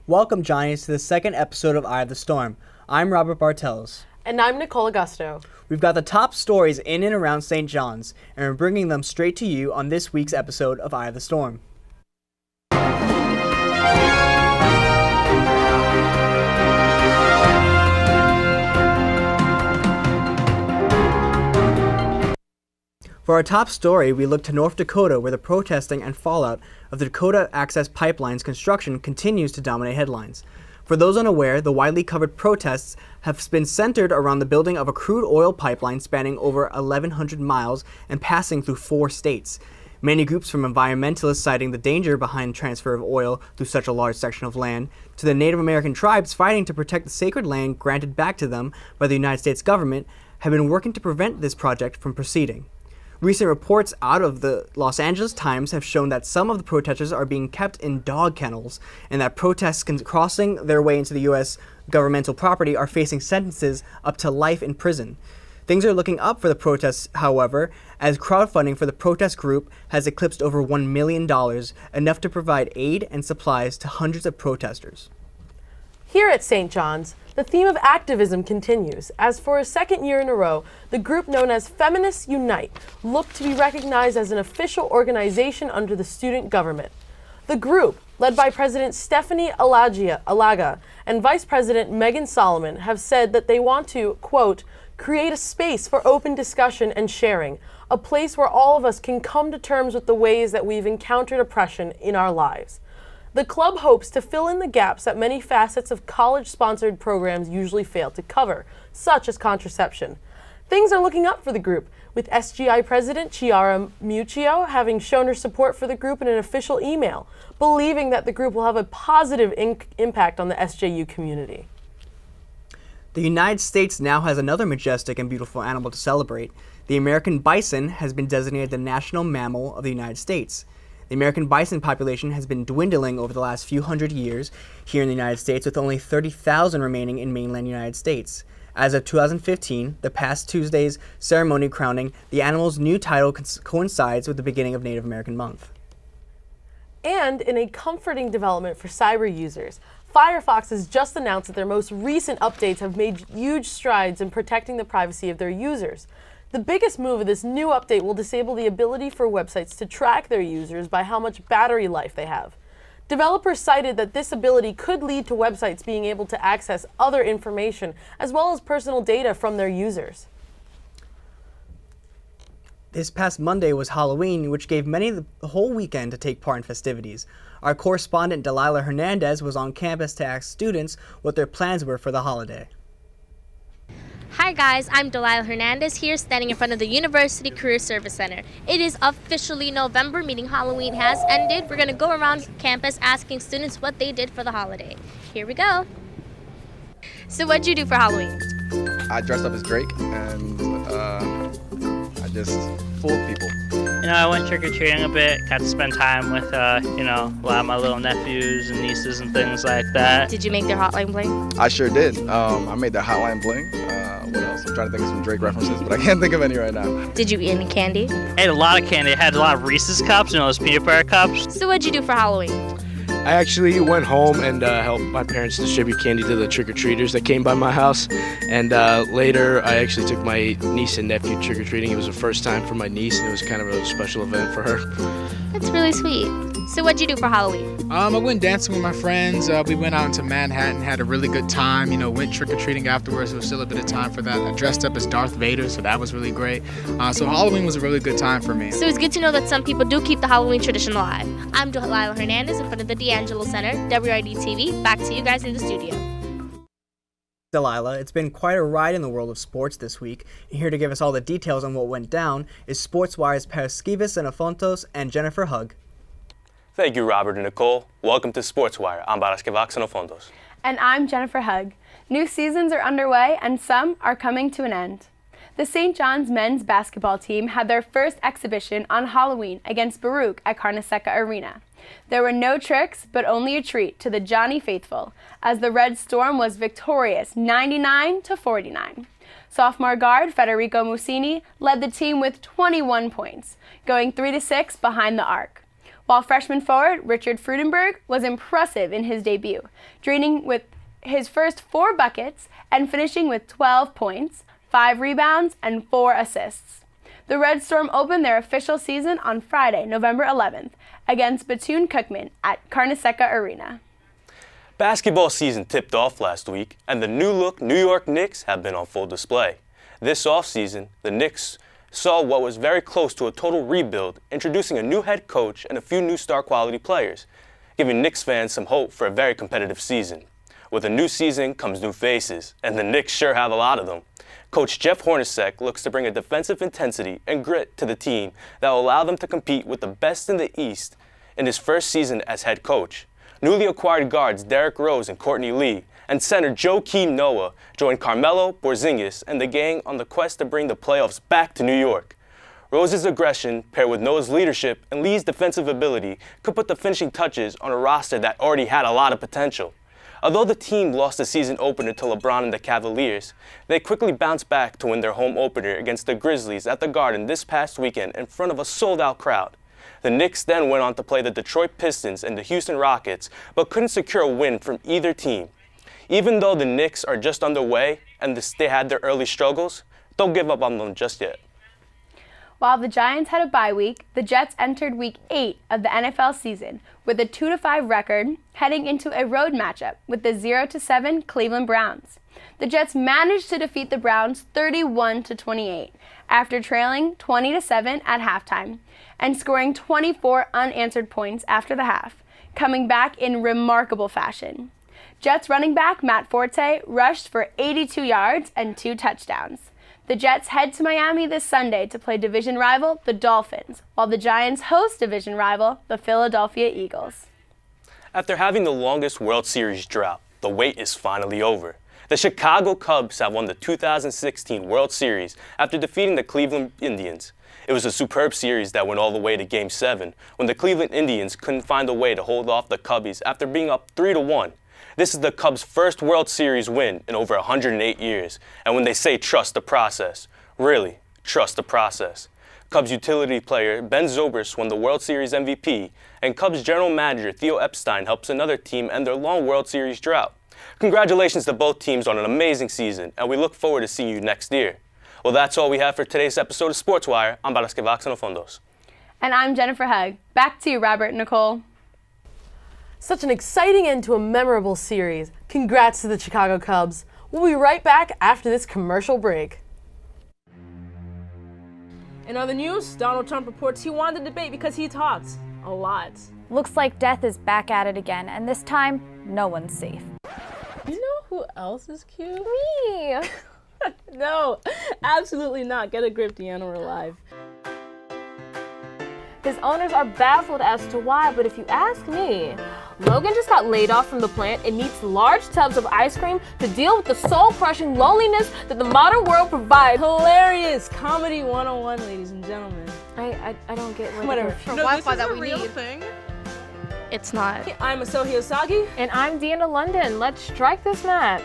Welcome, Johnnies, to the second episode of Eye of the Storm. I'm Robert Bartels. And I'm Nicole Augusto. We've got the top stories in and around St. John's, and we're bringing them straight to you on this week's episode of Eye of the Storm. For our top story, we look to North Dakota, where the protesting and fallout of the Dakota Access Pipeline's construction continues to dominate headlines. For those unaware, the widely covered protests have been centered around the building of a crude oil pipeline spanning over 1,100 miles and passing through 4 states. Many groups, from environmentalists citing the danger behind transfer of oil through such a large section of land, to the Native American tribes fighting to protect the sacred land granted back to them by the United States government, have been working to prevent this project from proceeding. Recent reports out of the Los Angeles Times have shown that some of the protesters are being kept in dog kennels, and that protests crossing their way into the U.S. governmental property are facing sentences up to life in prison. Things are looking up for the protests, however, as crowdfunding for the protest group has eclipsed over $1 million, enough to provide aid and supplies to hundreds of protesters. Here at St. John's, the theme of activism continues, as for a second year in a row, the group known as Feminists Unite looked to be recognized as an official organization under the student government. The group, led by President Destinee Alaga and Vice President Megan Solomon, have said that they want to, quote, create a space for open discussion and sharing, a place where all of us can come to terms with the ways that we've encountered oppression in our lives. The club hopes to fill in the gaps that many facets of college-sponsored programs usually fail to cover, such as contraception. Things are looking up for the group, with SGI President Chiara Muccio having shown her support for the group in an official email, believing that the group will have a positive impact on the SJU community. The United States now has another majestic and beautiful animal to celebrate. The American bison has been designated the national mammal of the United States. The American bison population has been dwindling over the last few hundred years here in the United States, with only 30,000 remaining in mainland United States. As of 2015, the past Tuesday's ceremony crowning the animal's new title coincides with the beginning of Native American Month. And in a comforting development for cyber users, Firefox has just announced that their most recent updates have made huge strides in protecting the privacy of their users. The biggest move of this new update will disable the ability for websites to track their users by how much battery life they have. Developers cited that this ability could lead to websites being able to access other information as well as personal data from their users. This past Monday was Halloween, which gave many the whole weekend to take part in festivities. Our correspondent Delilah Hernandez was on campus to ask students what their plans were for the holiday. Hi guys, I'm Delilah Hernandez here standing in front of the University Career Service Center. It is officially November, meaning Halloween has ended. We're going to go around campus asking students what they did for the holiday. Here we go. So what'd you do for Halloween? I dressed up as Drake and I just fooled people. I went trick-or-treating a bit, got to spend time with, a lot of my little nephews and nieces and things like that. Did you make their hotline bling? I sure did. I made their hotline bling. What else? I'm trying to think of some Drake references, but I can't think of any right now. Did you eat any candy? I ate a lot of candy. I had a lot of Reese's cups, those peanut butter cups. So what'd you do for Halloween? I actually went home and helped my parents distribute candy to the trick-or-treaters that came by my house. And later, I actually took my niece and nephew trick-or-treating. It was the first time for my niece, and it was kind of a special event for her. That's really sweet. So what'd you do for Halloween? I went dancing with my friends. We went out into Manhattan, had a really good time. Went trick-or-treating afterwards. There was still a bit of time for that. I dressed up as Darth Vader, so that was really great. So Halloween was a really good time for me. So it's good to know that some people do keep the Halloween tradition alive. I'm Delilah Hernandez in front of the D'Angelo Center, WRED-TV. Back to you guys in the studio. Delilah, it's been quite a ride in the world of sports this week. And here to give us all the details on what went down is SportsWire's Paraskevas Xenophontos and Jennifer Hugg. Thank you, Robert and Nicole. Welcome to SportsWire. I'm Paraskevas Xenophontos. And I'm Jennifer Hugg. New seasons are underway and some are coming to an end. The St. John's men's basketball team had their first exhibition on Halloween against Baruch at Carnesecca Arena. There were no tricks, but only a treat to the Johnny faithful, as the Red Storm was victorious 99-49. Sophomore guard Federico Musini led the team with 21 points, going 3-6 behind the arc. while freshman forward Richard Freudenberg was impressive in his debut, draining with his first 4 buckets and finishing with 12 points, 5 rebounds, and 4 assists. The Red Storm opened their official season on Friday, November 11th, against Bethune-Cookman at Carnesecca Arena. Basketball season tipped off last week, and the new-look New York Knicks have been on full display. This offseason, the Knicks saw what was very close to a total rebuild, introducing a new head coach and a few new star-quality players, giving Knicks fans some hope for a very competitive season. With a new season comes new faces, and the Knicks sure have a lot of them. Coach Jeff Hornacek looks to bring a defensive intensity and grit to the team that will allow them to compete with the best in the East in his first season as head coach. Newly acquired guards Derrick Rose and Courtney Lee and center Joakim Noah joined Carmelo, Porzingis, and the gang on the quest to bring the playoffs back to New York. Rose's aggression, paired with Noah's leadership and Lee's defensive ability, could put the finishing touches on a roster that already had a lot of potential. Although the team lost the season opener to LeBron and the Cavaliers, they quickly bounced back to win their home opener against the Grizzlies at the Garden this past weekend in front of a sold-out crowd. The Knicks then went on to play the Detroit Pistons and the Houston Rockets, but couldn't secure a win from either team. Even though the Knicks are just underway and they had their early struggles, don't give up on them just yet. While the Giants had a bye week, the Jets entered Week 8 of the NFL season with a 2-5 record, heading into a road matchup with the 0-7 Cleveland Browns. The Jets managed to defeat the Browns 31-28 after trailing 20-7 at halftime and scoring 24 unanswered points after the half, coming back in remarkable fashion. Jets running back Matt Forte rushed for 82 yards and 2 touchdowns. The Jets head to Miami this Sunday to play division rival, the Dolphins, while the Giants host division rival, the Philadelphia Eagles. After having the longest World Series drought, the wait is finally over. The Chicago Cubs have won the 2016 World Series after defeating the Cleveland Indians. It was a superb series that went all the way to Game 7, when the Cleveland Indians couldn't find a way to hold off the Cubbies after being up 3-1. This is the Cubs' first World Series win in over 108 years, and when they say trust the process, really, trust the process. Cubs utility player Ben Zobrist won the World Series MVP, and Cubs general manager Theo Epstein helps another team end their long World Series drought. Congratulations to both teams on an amazing season, and we look forward to seeing you next year. Well, that's all we have for today's episode of Sports Wire. I'm Balas que Vaxan Fondos. And I'm Jennifer Hugg. Back to you, Robert and Nicole. Such an exciting end to a memorable series. Congrats to the Chicago Cubs. We'll be right back after this commercial break. In other news, Donald Trump reports he won the debate because he talks a lot. Looks like death is back at it again, and this time, no one's safe. You know who else is cute? Me! No, absolutely not. Get a grip, Deanna, we're live. His owners are baffled as to why, but if you ask me, Logan just got laid off from the plant and needs large tubs of ice cream to deal with the soul-crushing loneliness that the modern world provides. Hilarious comedy 101, ladies and gentlemen. I don't get what Whatever. for No, Wi-Fi this is that a we real need. thing. It's not. I'm Asohi Osagi. And I'm Deanna London. Let's strike this match.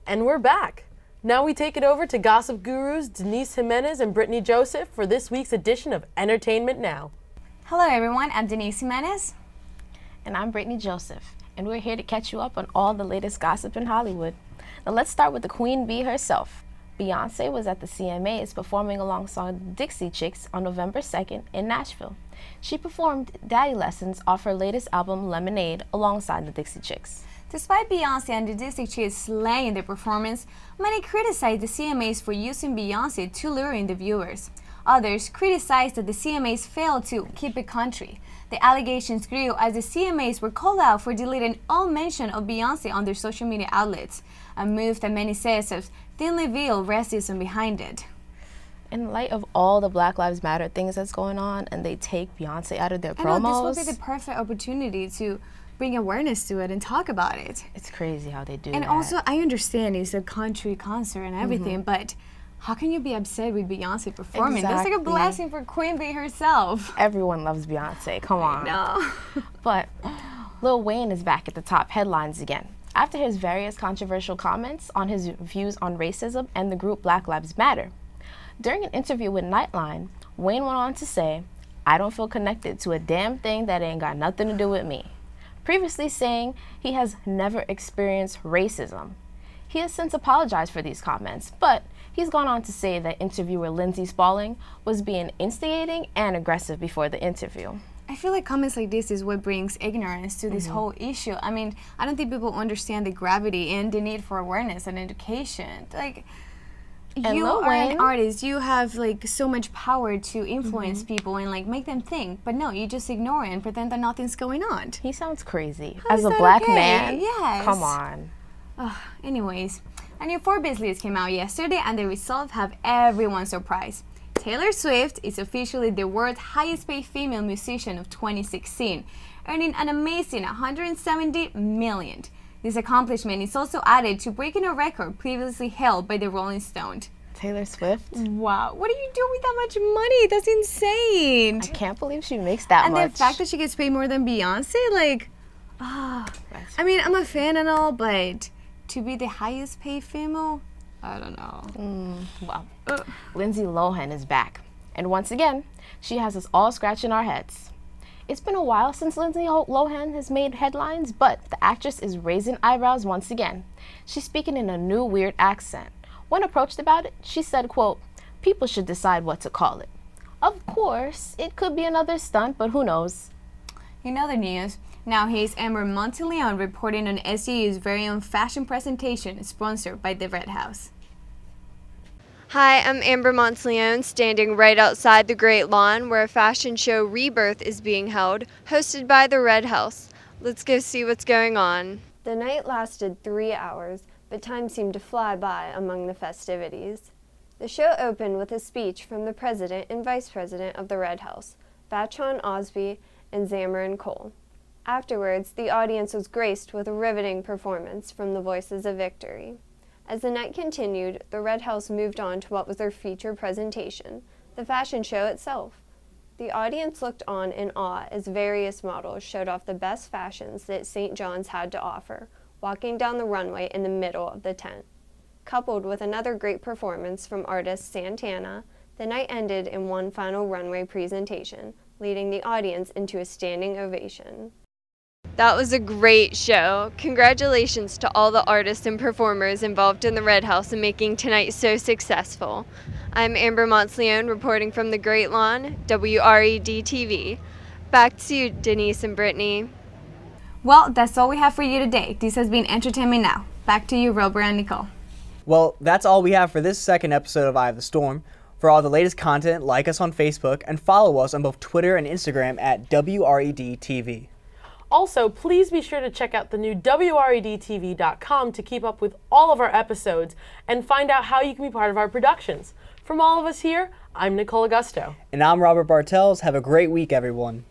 And we're back. Now we take it over to gossip gurus Denise Jimenez and Brittany Joseph for this week's edition of Entertainment Now. Hello everyone, I'm Denise Jimenez. And I'm Brittany Joseph, and we're here to catch you up on all the latest gossip in Hollywood. Now let's start with the Queen Bee herself. Beyonce was at the CMAs performing alongside the Dixie Chicks on November 2nd in Nashville. She performed Daddy Lessons off her latest album Lemonade alongside the Dixie Chicks. Despite Beyonce and the Dixie Chicks slaying their performance, many criticized the CMAs for using Beyonce to lure in the viewers. Others criticized that the CMAs failed to keep it country. The allegations grew as the CMAs were called out for deleting all mention of Beyonce on their social media outlets, a move that many say have thinly veiled racism behind it. In light of all the Black Lives Matter things that's going on, and they take Beyonce out of their promos. I know, this would be the perfect opportunity to bring awareness to it and talk about it. It's crazy how they do and that. And also, I understand it's a country concert and everything, but how can you be upset with Beyonce performing? Exactly. That's like a blessing for Queen Bee herself. Everyone loves Beyonce, come on. No. But Lil Wayne is back at the top headlines again. after his various controversial comments on his views on racism and the group Black Lives Matter. During an interview with Nightline, Wayne went on to say, "I don't feel connected to a damn thing that ain't got nothing to do with me," previously saying he has never experienced racism. He has since apologized for these comments, but he's gone on to say that interviewer Lindsay Spaulding was being instigating and aggressive before the interview. I feel like comments like this is what brings ignorance to this whole issue. I mean, I don't think people understand the gravity and the need for awareness and education. Like, And you Lil are an Wayne- artist. You have like so much power to influence people and like make them think. But no, you just ignore it and pretend that nothing's going on. He sounds crazy. How As is a that black okay? man, Yes. come on. Anyways, a new Forbes list came out yesterday, and the results have everyone surprised. Taylor Swift is officially the world's highest paid female musician of 2016, earning an amazing $170 million. This accomplishment is also added to breaking a record previously held by the Rolling Stones. Taylor Swift? Wow, what do you do with that much money? That's insane. I can't believe she makes that and much. the fact that she gets paid more than Beyonce, like, I mean, I'm a fan and all, but to be the highest paid female, I don't know. Well, Lindsay Lohan is back. And once again, she has us all scratching our heads. It's been a while since Lindsay Lohan has made headlines, but the actress is raising eyebrows once again. She's speaking in a new weird accent. When approached about it, she said, quote, "People should decide what to call it." Of course, it could be another stunt, but who knows? In other news, now here's Amber Monteleone reporting on SU's very own fashion presentation sponsored by the Red House. Hi, I'm Amber Monteleone, standing right outside the Great Lawn where a fashion show Rebirth is being held, hosted by the Red House. Let's go see what's going on. The night lasted 3 hours, but time seemed to fly by among the festivities. The show opened with a speech from the president and vice president of the Red House, Vachon Osby and Zamarin Cole. Afterwards, the audience was graced with a riveting performance from the Voices of Victory. As the night continued, the Red House moved on to what was their feature presentation, the fashion show itself. The audience looked on in awe as various models showed off the best fashions that St. John's had to offer, walking down the runway in the middle of the tent. Coupled with another great performance from artist Santana, the night ended in one final runway presentation, leading the audience into a standing ovation. That was a great show. Congratulations to all the artists and performers involved in the Red House in making tonight so successful. I'm Amber Monteleone reporting from the Great Lawn, WRED-TV. Back to you, Denise and Brittany. Well, that's all we have for you today. This has been Entertainment Now. Back to you, Robert and Nicole. Well, that's all we have for this second episode of Eye of the Storm. For all the latest content, like us on Facebook and follow us on both Twitter and Instagram at WRED-TV. Also, please be sure to check out the new WREDtv.com to keep up with all of our episodes and find out how you can be part of our productions. From all of us here, I'm Nicole Augusto. And I'm Robert Bartels. Have a great week, everyone.